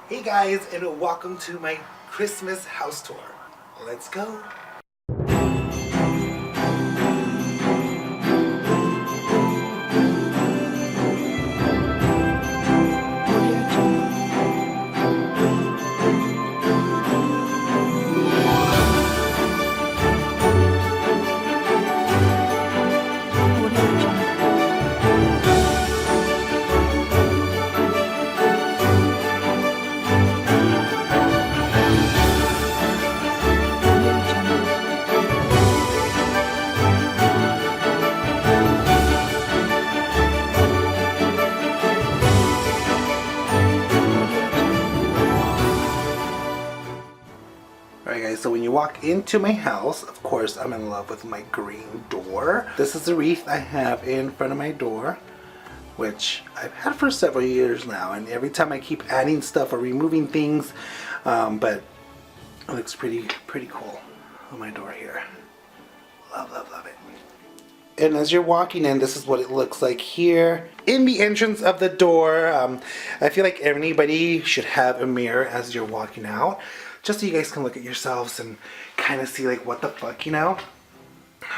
Hey guys, and welcome to my Christmas house tour. Let's go. Alright guys, so when you walk into my house, of course I'm in love with my green door. This is the wreath I have in front of my door, which I've had for several years now, and every time I keep adding stuff or removing things, but it looks pretty cool on my door here. Love it. And as you're walking in, this is what it looks like here. In the entrance of the door, I feel like anybody should have a mirror as you're walking out, just so you guys can look at yourselves and kind of see like what the fuck, you know?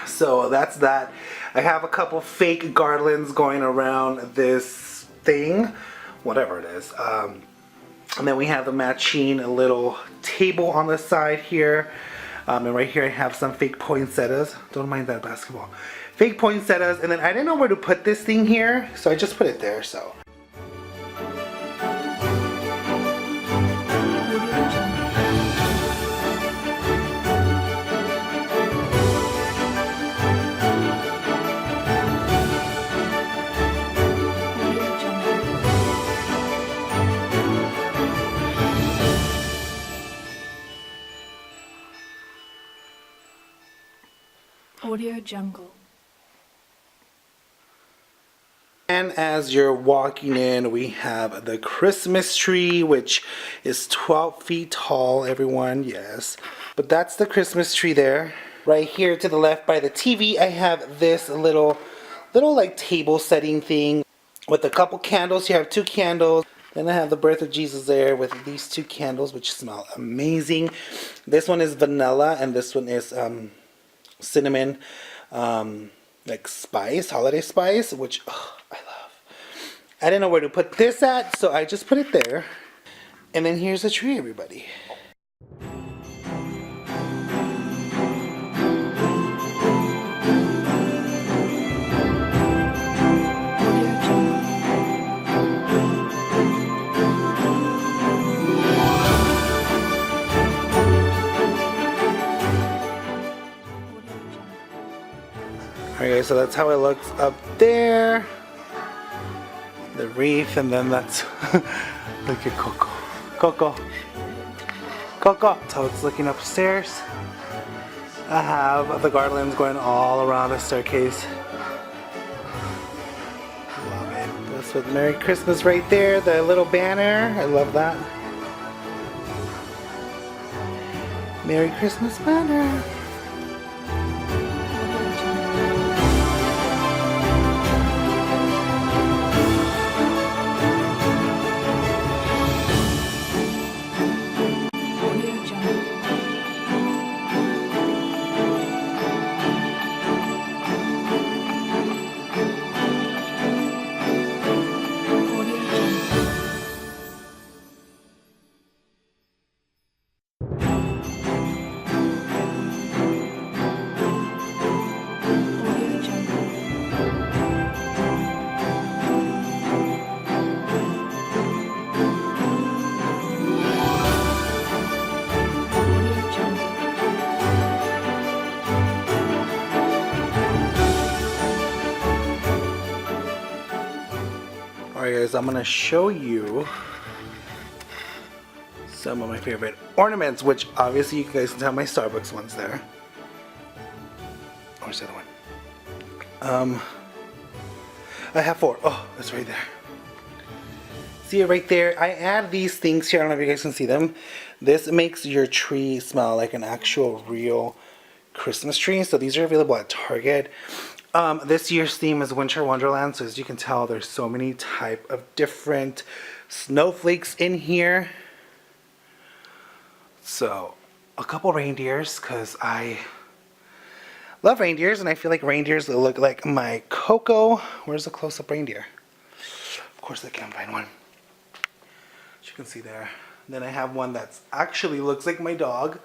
So that's that. I have a couple fake garlands going around this thing, whatever it is. And then we have the matching little table on the side here. And right here I have some fake poinsettias. Don't mind that basketball. Fake poinsettias, and then I didn't know where to put this thing here, so I just put it there, so. Audio Jungle. And as you're walking in, we have the Christmas tree, which is 12 feet tall, everyone, yes. But that's the Christmas tree there. Right here to the left by the TV, I have this little like table setting thing with a couple candles. You have 2 candles. Then I have the birth of Jesus there with these 2 candles, which smell amazing. This one is vanilla, and this one is cinnamon, like spice, holiday spice, which I love. I didn't know where to put this at, so I just put it there. And then here's the tree, everybody. Alright guys, so that's how it looks up there. The wreath, and then that's look at Coco. That's how it's looking upstairs. I have the garlands going all around the staircase. Love it. That's with Merry Christmas right there, the little banner. I love that. Merry Christmas banner. Alright guys, I'm going to show you some of my favorite ornaments, which obviously you guys can tell my Starbucks one's there. Where's the other one? I have 4. Oh, it's right there. See it right there? I add these things here. I don't know if you guys can see them. This makes your tree smell like an actual real Christmas tree. So these are available at Target. This year's theme is Winter Wonderland, so as you can tell, there's so many type of different snowflakes in here. So a couple reindeers, because I love reindeers and I feel like reindeers look like my Coco. Where's the close-up reindeer? Of course I can't find one. As you can see there. Then I have one that's actually looks like my dog,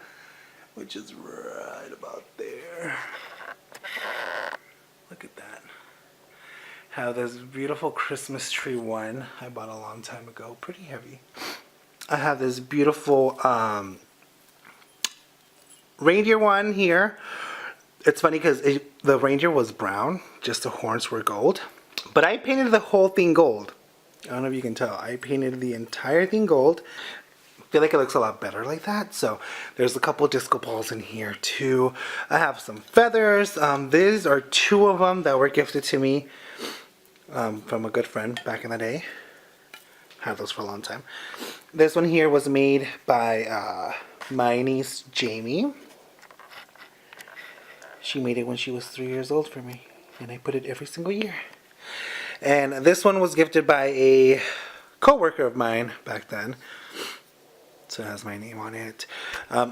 which is right about there. Look at that. Have this beautiful Christmas tree one I bought a long time ago. Pretty heavy. I have this beautiful reindeer one here. It's funny because the reindeer was brown, just the horns were gold. But I painted the whole thing gold. I don't know if you can tell. I painted the entire thing gold. I feel like it looks a lot better like that. So there's a couple disco balls in here too. I have some feathers. These are two of them that were gifted to me from a good friend back in the day. Had those for a long time. This one here was made by my niece Jamie. She made it when she was 3 years old for me, and I put it every single year. And this one was gifted by a co-worker of mine back then, so it has my name on it.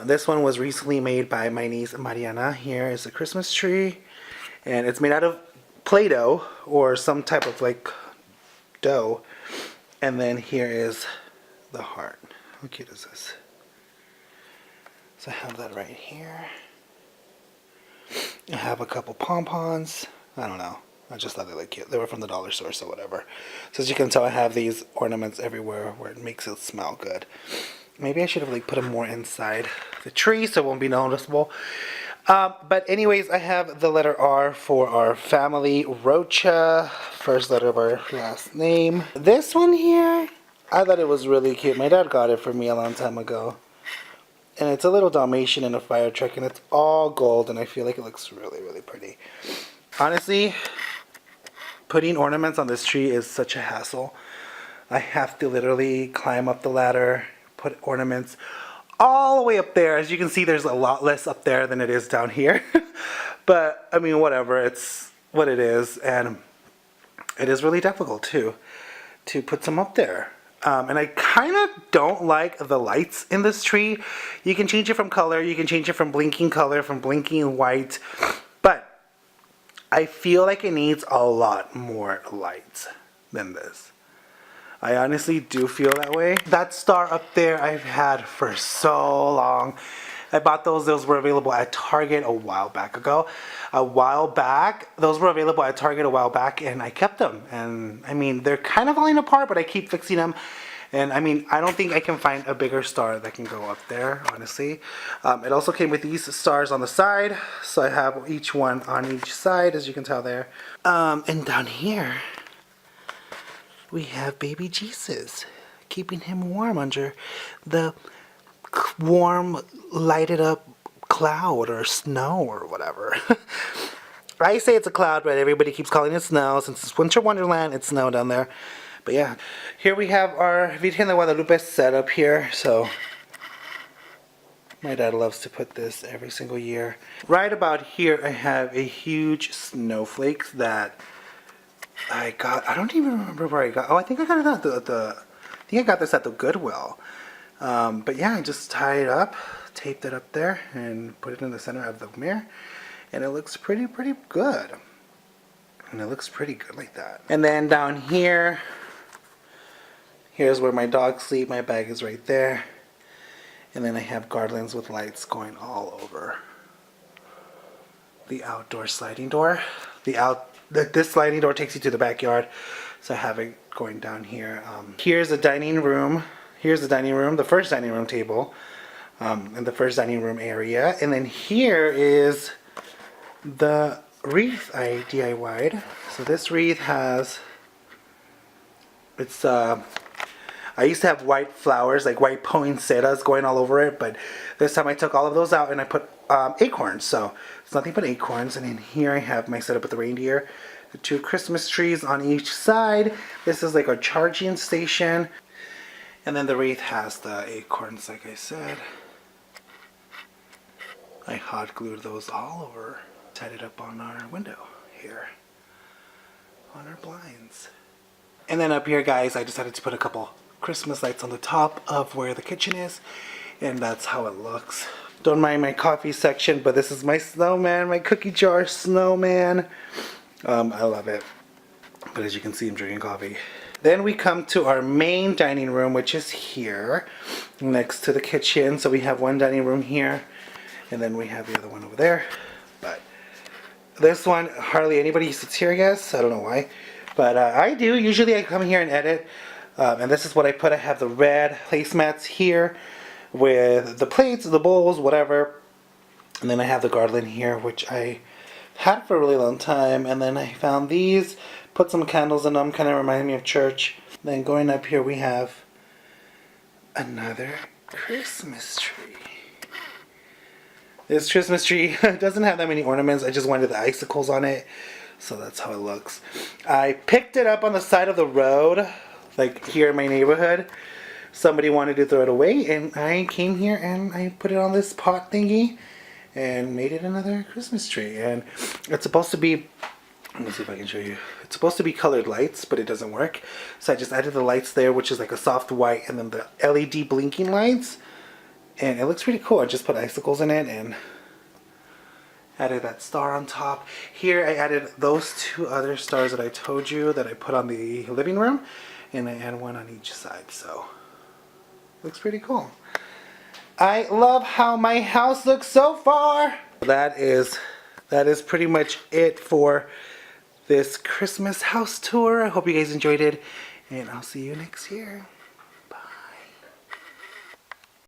This one was recently made by my niece Mariana. Here is a Christmas tree, and it's made out of Play-Doh or some type of like dough. And then here is the heart. How cute is this? So I have that right here. I have a couple pom-poms. I don't know. I just thought they looked cute. They were from the dollar store, so whatever. So as you can tell, I have these ornaments everywhere where it makes it smell good. Maybe I should have like put them more inside the tree so it won't be noticeable. But anyways, I have the letter R for our family, Rocha. First letter of our last name. This one here, I thought it was really cute. My dad got it for me a long time ago. And it's a little Dalmatian in a fire truck, and it's all gold, and I feel like it looks really, really pretty. Honestly, putting ornaments on this tree is such a hassle. I have to literally climb up the ladder, put ornaments all the way up there. As you can see, there's a lot less up there than it is down here. But, I mean, whatever. It's what it is, and it is really difficult, too, to put some up there. And I kind of don't like the lights in this tree. You can change it from color. You can change it from blinking color, from blinking white. But I feel like it needs a lot more lights than this. I honestly do feel that way. That star up there I've had for so long. I bought those. Those were available at Target a while back ago. Those were available at Target a while back, and I kept them. And I mean, they're kind of falling apart, but I keep fixing them. And I mean, I don't think I can find a bigger star that can go up there, honestly. It also came with these stars on the side. So I have each one on each side, as you can tell there. And down here, we have baby Jesus, keeping him warm under the warm, lighted up cloud or snow or whatever. I say it's a cloud, but everybody keeps calling it snow. Since it's Winter Wonderland, it's snow down there. But yeah, here we have our Virgen de Guadalupe set up here. So my dad loves to put this every single year. Right about here, I have a huge snowflake that I got. I don't even remember where I got. Oh, I think I got it at I think I got this at the Goodwill. But yeah, I just tied it up, taped it up there, and put it in the center of the mirror, and it looks pretty good. And it looks pretty good like that. And then down here, here's where my dogs sleep. My bag is right there. And then I have garlands with lights going all over the outdoor sliding door. This sliding door takes you to the backyard, so I have it going down here. Here's a dining room. Here's the dining room, the first dining room table, and the first dining room area. And then here is the wreath I DIY'd. So this wreath has, I used to have white flowers, like white poinsettias going all over it, but this time I took all of those out and I put acorns. So it's nothing but acorns. And in here I have my setup with the reindeer, the 2 Christmas trees on each side. This is like a charging station. And then the wreath has the acorns, like I said. I hot glued those all over, tied it up on our window here, on our blinds. And then up here, guys, I decided to put a couple Christmas lights on the top of where the kitchen is. And that's how it looks. Don't mind my coffee section, but this is my snowman, my cookie jar snowman. I love it. But as you can see, I'm drinking coffee. Then we come to our main dining room, which is here next to the kitchen. So we have one dining room here, and then we have the other one over there. But this one, hardly anybody sits here, I guess. I don't know why. But I do. Usually I come here and edit. And this is what I put. I have the red placemats here with the plates, the bowls, whatever. And then I have the garland here, which I had for a really long time. And then I found these, put some candles in them, kind of remind me of church. Then going up here we have another Christmas tree. This Christmas tree doesn't have that many ornaments. I just wanted the icicles on it. So that's how it looks. I picked it up on the side of the road, like here in my neighborhood. Somebody wanted to throw it away, and I came here and I put it on this pot thingy and made it another Christmas tree. And it's supposed to be, let me see if I can show you. It's supposed to be colored lights, but it doesn't work. So I just added the lights there, which is like a soft white, and then the LED blinking lights. And it looks pretty cool. I just put icicles in it and added that star on top. Here I added those two other stars that I told you that I put on the living room. And I add one on each side, so looks pretty cool. I love how my house looks so far. That is pretty much it for this Christmas house tour. I hope you guys enjoyed it, and I'll see you next year.